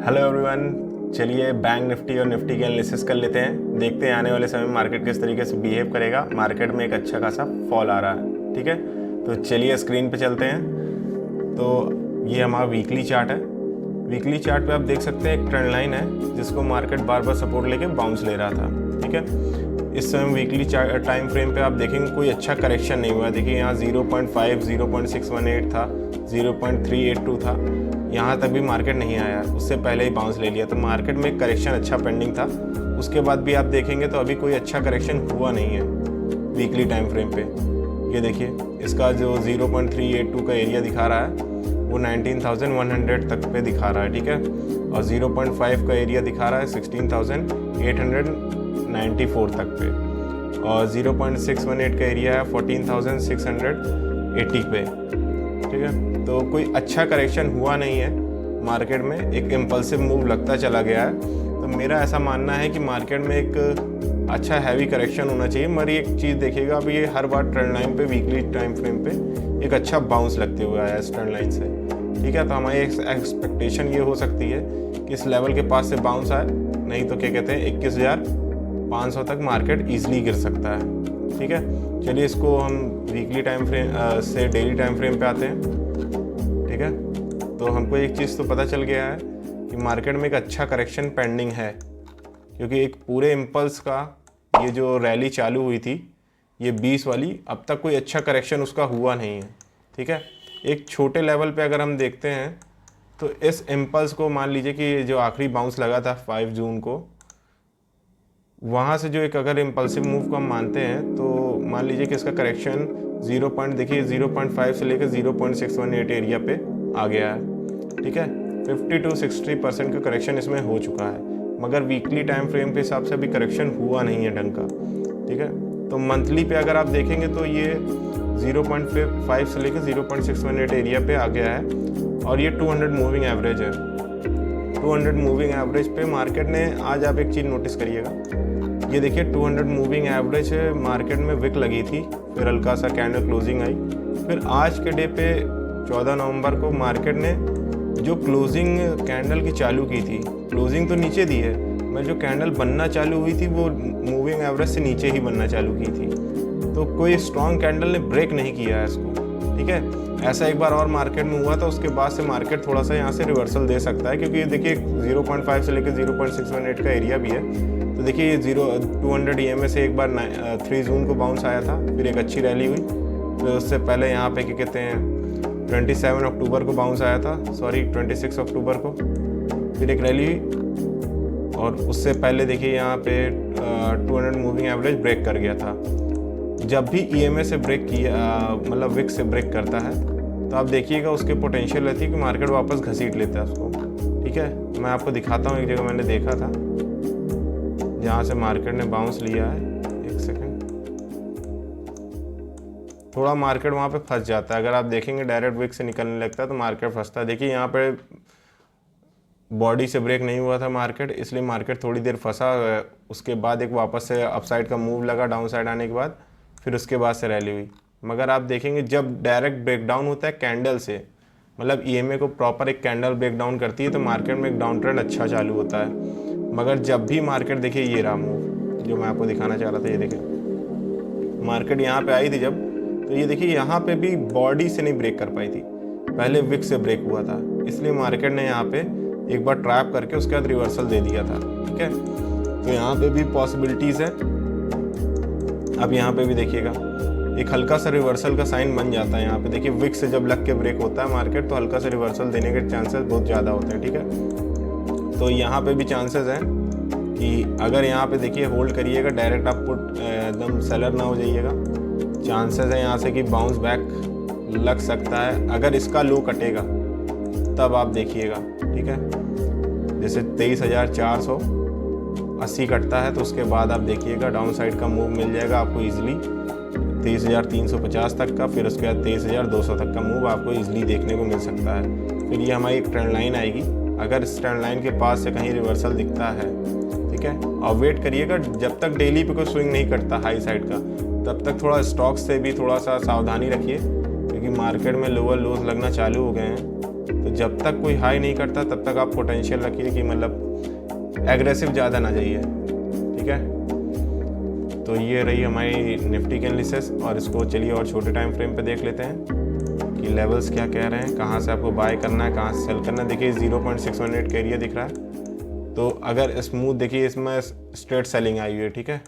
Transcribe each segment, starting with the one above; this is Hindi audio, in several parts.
हेलो एवरीवन, चलिए बैंक निफ्टी और निफ्टी के एनालिसिस कर लेते हैं। देखते हैं आने वाले समय में मार्केट किस तरीके से बिहेव करेगा। मार्केट में एक अच्छा खासा फॉल आ रहा है, ठीक है। तो चलिए स्क्रीन पे चलते हैं। तो ये हमारा वीकली चार्ट है। वीकली चार्ट पे आप देख सकते हैं एक ट्रेंड लाइन है जिसको मार्केट बार बार सपोर्ट लेके बाउंस ले रहा था, ठीक है। इस समय वीकली टाइम फ्रेम पे आप देखेंगे कोई अच्छा करेक्शन नहीं हुआ। देखिए यहाँ 0.5, 0.618 था, 0.382 था, यहाँ तक भी मार्केट नहीं आया, उससे पहले ही बाउंस ले लिया। तो मार्केट में करेक्शन अच्छा पेंडिंग था। उसके बाद भी आप देखेंगे तो अभी कोई अच्छा करेक्शन हुआ नहीं है वीकली टाइम फ्रेम पे। ये देखिए इसका जो 0.382 का एरिया दिखा रहा है वो 19,100 तक पे दिखा रहा है, ठीक है। और 0.5 का एरिया दिखा रहा है 16,894 तक पे, और 0.618 का एरिया है 14,680 पे, ठीक है। तो कोई अच्छा करेक्शन हुआ नहीं है मार्केट में, एक इम्पल्सिव मूव लगता चला गया है। तो मेरा ऐसा मानना है कि मार्केट में एक अच्छा हैवी करेक्शन होना चाहिए। मगर एक चीज़ देखिएगा, अभी ये हर बार ट्रेंड लाइन पे वीकली टाइम फ्रेम पे एक अच्छा बाउंस लगते हुए आया इस ट्रेंड लाइन से, ठीक है। तो हमारी एक्सपेक्टेशन ये हो सकती है कि इस लेवल के पास से बाउंस आए, नहीं तो क्या कहते हैं 21,500 तक मार्केट ईजिली गिर सकता है, ठीक है। चलिए इसको हम वीकली टाइम फ्रेम से डेली टाइम फ्रेम पे आते हैं, ठीक है। तो हमको एक चीज़ तो पता चल गया है कि मार्केट में एक अच्छा करेक्शन पेंडिंग है, क्योंकि एक पूरे इम्पल्स का ये जो रैली चालू हुई थी ये 20 वाली, अब तक कोई अच्छा करेक्शन उसका हुआ नहीं है, ठीक है। एक छोटे लेवल पे अगर हम देखते हैं तो इस इम्पल्स को मान लीजिए कि जो आखिरी बाउंस लगा था 5 जून को, वहाँ से जो एक अगर इम्पल्सिव मूव को हम मानते हैं तो मान लीजिए कि इसका करेक्शन 0.5 से लेकर 0.618 एरिया पे आ गया है, ठीक है। 50 to 60% का करेक्शन इसमें हो चुका है, मगर वीकली टाइम फ्रेम के हिसाब से अभी करेक्शन हुआ नहीं है ढंग का, ठीक है। तो मंथली पे अगर आप देखेंगे तो ये 0.5 से लेकर 0.618 एरिया पे आ गया है, और ये 200 मूविंग एवरेज है। 200 मूविंग एवरेज पे मार्केट ने आज, आप एक चीज़ नोटिस करिएगा, ये देखिए 200 मूविंग एवरेज मार्केट में विक लगी थी, फिर हल्का सा कैंडल क्लोजिंग आई, फिर आज के डे पे 14 नवंबर को मार्केट ने जो क्लोजिंग कैंडल की चालू की थी, क्लोजिंग तो नीचे दी है, मगर जो कैंडल बनना चालू हुई थी वो मूविंग एवरेज से नीचे ही बनना चालू की थी। तो कोई स्ट्रॉन्ग कैंडल ने ब्रेक नहीं किया है इसको, ठीक है। ऐसा एक बार और मार्केट में हुआ था, उसके बाद से मार्केट थोड़ा सा यहाँ से रिवर्सल दे सकता है, क्योंकि देखिए 0.5 से लेकर 0.618 का एरिया भी है। तो देखिए ये 200 EMA से एक बार 3 जून को बाउंस आया था, फिर एक अच्छी रैली हुई। तो उससे पहले यहाँ पे क्या कहते हैं 27 अक्टूबर को बाउंस आया था, 26 अक्टूबर को, फिर एक रैली हुई। और उससे पहले देखिए यहाँ पे 200 मूविंग एवरेज ब्रेक कर गया था। जब भी EMA से ब्रेक किया, मतलब विक से ब्रेक करता है, तो आप देखिएगा उसके पोटेंशियल रहती है कि मार्केट वापस घसीट लेता है उसको, ठीक है। मैं आपको दिखाता हूँ, एक जगह मैंने देखा था जहाँ से मार्केट ने बाउंस लिया है। एक सेकंड, थोड़ा मार्केट वहाँ पे फंस जाता है। अगर आप देखेंगे डायरेक्ट विक से निकलने लगता है तो मार्केट फंसता है। देखिए यहाँ पे बॉडी से ब्रेक नहीं हुआ था मार्केट, इसलिए मार्केट थोड़ी देर फंसा। उसके बाद एक वापस से अपसाइड का मूव लगा डाउन साइड आने के बाद, फिर उसके बाद से रैली हुई। मगर आप देखेंगे जब डायरेक्ट ब्रेकडाउन होता है कैंडल से, मतलब EMA को प्रॉपर एक कैंडल ब्रेकडाउन करती है, तो मार्केट में एक डाउन ट्रेंड अच्छा चालू होता है। मगर जब भी मार्केट, देखिए ये रहा मूव जो मैं आपको दिखाना चाह रहा था, ये देखिए मार्केट यहाँ पे आई थी जब, तो ये देखिए यहाँ पे भी बॉडी से नहीं ब्रेक कर पाई थी, पहले विक से ब्रेक हुआ था, इसलिए मार्केट ने यहाँ पे एक बार ट्रैप करके उसके बाद रिवर्सल दे दिया था, ठीक है। तो यहाँ पे भी पॉसिबिलिटीज़ है। अब यहाँ पे भी देखिएगा एक हल्का सा रिवर्सल का साइन बन जाता है। यहाँ पे देखिए विक से जब लग के ब्रेक होता है मार्केट, तो हल्का सा रिवर्सल देने के चांसेस बहुत ज़्यादा होते हैं, ठीक है। तो यहाँ पे भी चांसेस हैं कि अगर यहाँ पे देखिए होल्ड करिएगा, डायरेक्ट आप पुट एकदम सेलर ना हो जाइएगा। चांसेस है यहाँ से कि बाउंस बैक लग सकता है, अगर इसका लो कटेगा तब आप देखिएगा, ठीक है। जैसे 23,480 कटता है तो उसके बाद आप देखिएगा डाउन साइड का मूव मिल जाएगा आपको ईजिली 23,350 तक का, फिर उसके बाद 23,200 तक का मूव आपको ईजिली देखने को मिल सकता है। फिर ये हमारी एक ट्रेंड लाइन आएगी, अगर इस ट्रेंड लाइन के पास से कहीं रिवर्सल दिखता है, ठीक है। और वेट करिएगा जब तक डेली पे कोई स्विंग नहीं करता हाई साइड का, तब तक थोड़ा स्टॉक्स से भी थोड़ा सा सावधानी रखिए, क्योंकि मार्केट में लोअर लोज लगना चालू हो गए हैं। तो जब तक कोई हाई नहीं करता तब तक आप पोटेंशियल रखिए कि मतलब एग्रेसिव ज़्यादा ना जाइए, ठीक है। तो ये रही हमारी निफ्टी की एनालिसिस, और इसको चलिए और छोटे टाइम फ्रेम पे देख लेते हैं कि लेवल्स क्या कह रहे हैं, कहाँ से आपको बाय करना है, कहाँ से सेल करना है। देखिए 0.618 का एरिया दिख रहा है, तो अगर स्मूथ देखिए इसमें स्ट्रेट सेलिंग आई हुई है, ठीक है।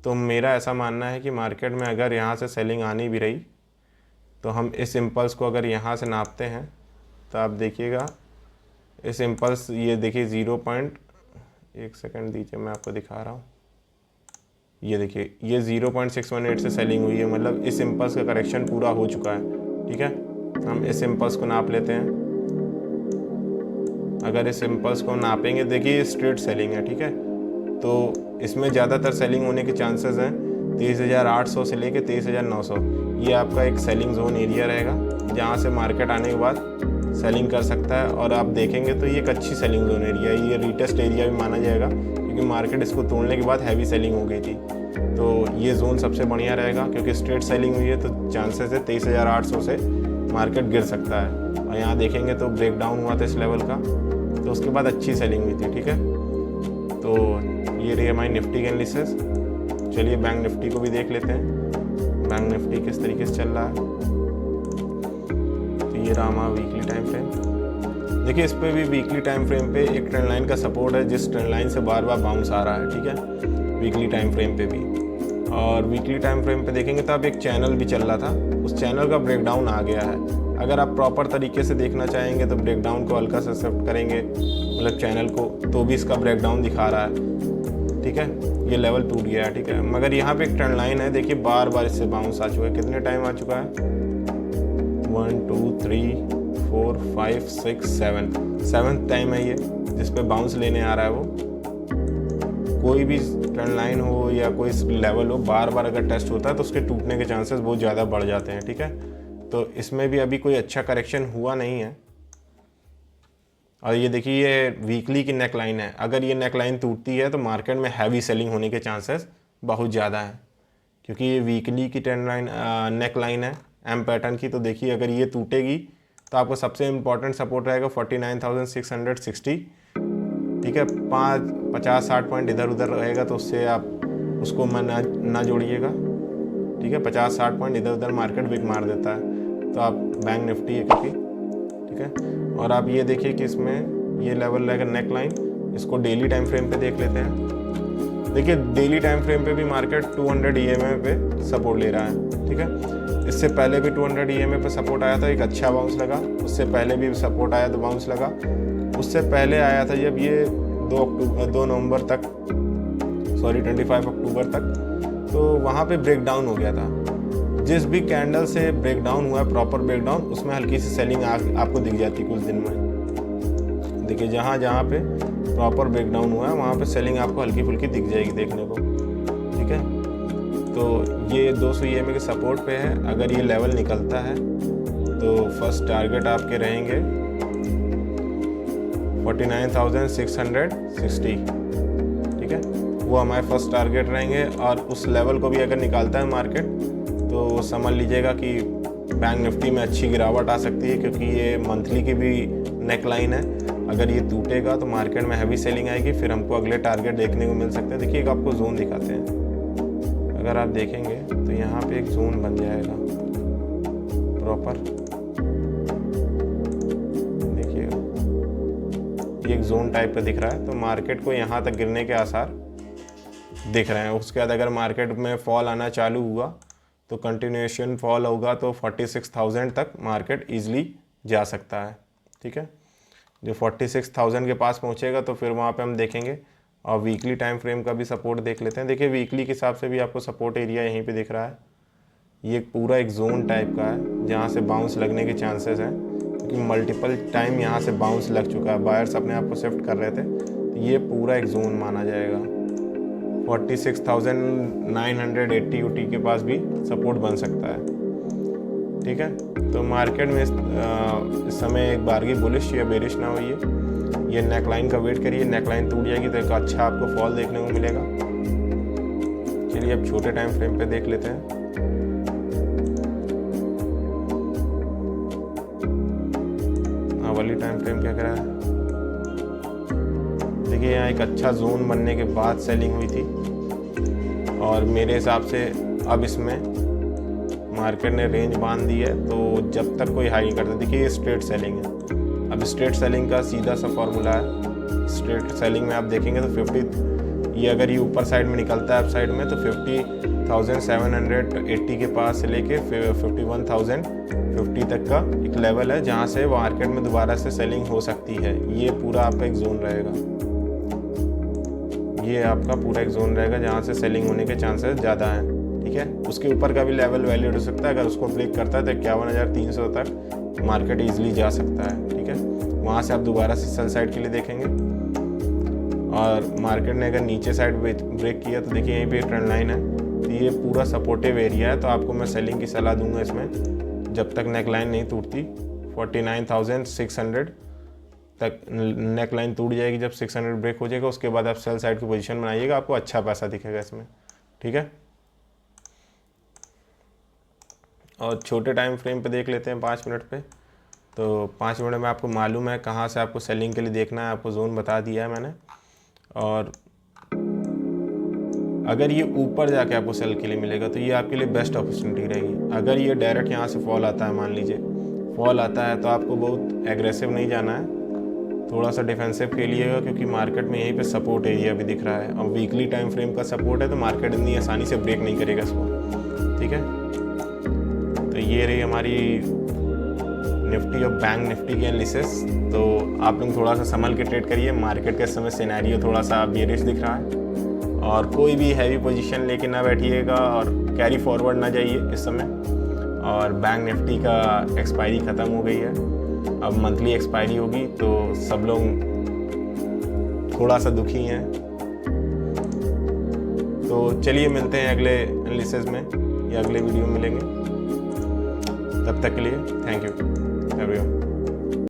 तो मेरा ऐसा मानना है कि मार्केट में अगर यहाँ से सेलिंग आनी भी रही तो हम इस इम्पल्स को अगर यहाँ से नापते हैं तो आप देखिएगा इस इम्पल्स, ये देखिए 1 सेकंड दीजिए, मैं आपको दिखा रहा हूँ। ये देखिए ये 0.618 से सेलिंग हुई है, मतलब इस इम्पल्स का करेक्शन पूरा हो चुका है, ठीक है। हम इस इम्पल्स को नाप लेते हैं। अगर इस इम्पल्स को नापेंगे, देखिए स्ट्रेट सेलिंग है, ठीक है। तो इसमें ज़्यादातर सेलिंग होने के चांसेस हैं 23,800 से लेके 23,900। ये आपका एक सेलिंग जोन एरिया रहेगा, जहाँ से मार्केट आने के बाद सेलिंग कर सकता है। और आप देखेंगे तो ये एक अच्छी सेलिंग जोन एरिया है, ये रीटेस्ट एरिया भी माना जाएगा, क्योंकि मार्केट इसको तोड़ने के बाद हैवी सेलिंग हो गई थी। तो ये जोन सबसे बढ़िया रहेगा, क्योंकि स्ट्रेट सेलिंग हुई है तो चांसेस है 23,800 से मार्केट गिर सकता है। और यहाँ देखेंगे तो ब्रेक डाउन हुआ था इस लेवल का, तो उसके बाद अच्छी सेलिंग हुई थी, ठीक है। तो ये रही हमारी निफ्टी की एनालिसिस। चलिए बैंक निफ्टी को भी देख लेते हैं, बैंक निफ्टी किस तरीके से चल रहा है। तो ये रहा हमारा वीकली टाइम फ्रेम। देखिए इस पे भी वीकली टाइम फ्रेम पे एक ट्रेंड लाइन का सपोर्ट है, जिस ट्रेंड लाइन से बार बार बाउंस आ रहा है, ठीक है, वीकली टाइम फ्रेम पे भी। और वीकली टाइम फ्रेम पे देखेंगे तो अब एक चैनल भी चल रहा था, उस चैनल का ब्रेकडाउन आ गया है। अगर आप प्रॉपर तरीके से देखना चाहेंगे तो ब्रेकडाउन को हल्का सा शिफ्ट करेंगे, मतलब चैनल को, तो भी इसका ब्रेकडाउन दिखा रहा है, ठीक है। ये लेवल टूट गया है, ठीक है। मगर यहाँ पे एक ट्रेंड लाइन है, देखिए बार बार इससे बाउंस आ चुका है। कितने टाइम आ चुका है? 1 2 3 4 5 6 7 टाइम है ये जिस पे बाउंस लेने आ रहा है वो। कोई भी ट्रेंड लाइन हो या कोई लेवल हो, बार बार अगर टेस्ट होता है तो उसके टूटने के चांसेस बहुत ज़्यादा बढ़ जाते हैं, ठीक है। तो इसमें भी अभी कोई अच्छा करेक्शन हुआ नहीं है। और ये देखिए ये वीकली की नेक लाइन है, अगर ये नेक लाइन टूटती है तो मार्केट में हैवी सेलिंग होने के चांसेस बहुत ज़्यादा हैं, क्योंकि ये वीकली की ट्रेंड लाइन नेक लाइन है एम पैटर्न की। तो देखिए अगर ये टूटेगी तो आपको सबसे इम्पॉर्टेंट सपोर्ट रहेगा 49,660, ठीक है। 50-60 पॉइंट इधर उधर रहेगा तो उससे आप उसको ना जोड़िएगा, ठीक है। 50-60 पॉइंट इधर उधर मार्केट विक मार देता है, तो आप बैंक निफ्टी है क्योंकि, ठीक है। और आप ये देखिए कि इसमें ये लेवल रहेगा नेक लाइन, इसको डेली टाइम फ्रेम पे देख लेते हैं। देखिए डेली टाइम फ्रेम पे भी मार्केट 200 EMA पे सपोर्ट ले रहा है, ठीक है। इससे पहले भी 200 EMA पे सपोर्ट आया था, एक अच्छा बाउंस लगा। उससे पहले भी सपोर्ट आया तो बाउंस लगा। उससे पहले आया था जब ये 2 नवंबर तक, सॉरी 25 अक्टूबर तक, तो वहाँ पे ब्रेक डाउन हो गया था। जिस भी कैंडल से ब्रेक डाउन हुआ है, प्रॉपर ब्रेक डाउन, उसमें हल्की सी सेलिंग आपको दिख जाती कुछ दिन में। देखिए जहाँ जहाँ पे प्रॉपर ब्रेक डाउन हुआ है वहाँ पे सेलिंग आपको हल्की फुल्की दिख जाएगी देखने को, ठीक है। तो ये 200 EMA के सपोर्ट पे है। अगर ये लेवल निकलता है तो फर्स्ट टारगेट आपके रहेंगे 49,660, ठीक है। वो हमारे फर्स्ट टारगेट रहेंगे। और उस लेवल को भी अगर निकालता है मार्केट तो समझ लीजिएगा कि बैंक निफ्टी में अच्छी गिरावट आ सकती है, क्योंकि ये मंथली की भी नेक लाइन है। अगर ये टूटेगा तो मार्केट में हैवी सेलिंग आएगी, फिर हमको अगले टारगेट देखने को मिल सकते हैं। देखिए एक आपको जोन दिखाते हैं, अगर आप देखेंगे तो यहाँ पे एक जोन बन जाएगा प्रॉपर, देखिए ये एक जोन टाइप का दिख रहा है। तो मार्केट को यहाँ तक गिरने के आसार दिख रहे हैं। उसके बाद अगर मार्केट में फॉल आना चालू हुआ तो कंटिन्यूएशन फॉल होगा तो 46,000 तक मार्केट इजीली जा सकता है, ठीक है। जो 46,000 के पास पहुंचेगा तो फिर वहां पे हम देखेंगे। और वीकली टाइम फ्रेम का भी सपोर्ट देख लेते हैं। देखिए वीकली के हिसाब से भी आपको सपोर्ट एरिया यहीं पे दिख रहा है। ये पूरा एक जोन टाइप का है जहाँ से बाउंस लगने के चांसेस हैं, क्योंकि मल्टीपल टाइम यहाँ से बाउंस लग चुका है। बायर्स अपने आप को शिफ्ट कर रहे थे, तो ये पूरा एक जोन माना जाएगा। 46,980 UT के पास भी सपोर्ट बन सकता है, ठीक है। तो मार्केट में इस समय एक बारगी बुलिश या बेरिश ना हुई है। ये नेकलाइन का वेट करिए, नेकलाइन टूट जाएगी तो एक अच्छा आपको फॉल देखने को मिलेगा। चलिए अब छोटे टाइम फ्रेम पे देख लेते हैं। वाली टाइम फ्रेम क्या करा है, देखिए यहाँ एक अच्छा जोन बनने के बाद सेलिंग हुई थी और मेरे हिसाब से अब इसमें मार्केट ने रेंज बांध दी है, तो जब तक कोई हाई नहीं करता, देखिए ये स्ट्रेट सेलिंग है। अब स्ट्रेट सेलिंग का सीधा सा फॉर्मूला है, स्ट्रेट सेलिंग में आप देखेंगे तो 50, ये अगर ये ऊपर साइड में निकलता है अप साइड में तो 50,780 के पास से लेके 51,050 तक का एक लेवल है जहाँ से मार्केट में दोबारा से सेलिंग हो सकती है। ये पूरा आपका एक जोन रहेगा, ये आपका पूरा एक जोन रहेगा जहाँ से सेलिंग होने के चांसेस ज़्यादा हैं, ठीक है। उसके ऊपर का भी लेवल वैलिड हो सकता है, अगर उसको ब्रेक करता है तो 51,300 तक मार्केट ईजिली जा सकता है, ठीक है। वहाँ से आप दोबारा से सेल साइड के लिए देखेंगे और मार्केट ने अगर नीचे साइड ब्रेक किया तो देखिए यहीं पे ट्रेंड लाइन है, तो ये पूरा सपोर्टिव एरिया है। तो आपको मैं सेलिंग की सलाह दूंगा इसमें, जब तक नेक लाइन नहीं टूटती 49,600 तक नेक लाइन टूट जाएगी, जब 600 ब्रेक हो जाएगा उसके बाद आप सेल साइड की पोजीशन बनाइएगा, आपको अच्छा पैसा दिखेगा इसमें, ठीक है। और छोटे टाइम फ्रेम पे देख लेते हैं 5 मिनट पे। तो 5 मिनट में आपको मालूम है कहाँ से आपको सेलिंग के लिए देखना है, आपको जोन बता दिया है मैंने। और अगर ये ऊपर जाके आपको सेल के लिए मिलेगा तो ये आपके लिए बेस्ट अपॉर्चुनिटी रहेगी। अगर ये डायरेक्ट यहाँ से फॉल आता है, मान लीजिए फॉल आता है, तो आपको बहुत एग्रेसिव नहीं जाना है, थोड़ा सा डिफेंसिव खेलिएगा, क्योंकि मार्केट में यहीं पे सपोर्ट एरिया भी दिख रहा है। अब वीकली टाइम फ्रेम का सपोर्ट है तो मार्केट इतनी आसानी से ब्रेक नहीं करेगा इसको, ठीक है। तो ये रही हमारी निफ्टी और बैंक निफ्टी की एनालिसिस। तो आप लोग थोड़ा सा संभल के ट्रेड करिए, मार्केट का इस समय सिनेरियो थोड़ा सा बेरिश दिख रहा है और कोई भी हैवी पोजीशन लेके ना बैठिएगा और कैरी फॉरवर्ड ना जाइए इस समय। और बैंक निफ्टी का एक्सपायरी ख़त्म हो गई है, अब मंथली एक्सपायरी होगी, तो सब लोग थोड़ा सा दुखी हैं। तो चलिए मिलते हैं अगले एनालिसिस में या अगले वीडियो में मिलेंगे, तब तक के लिए थैंक यू एवरीवन।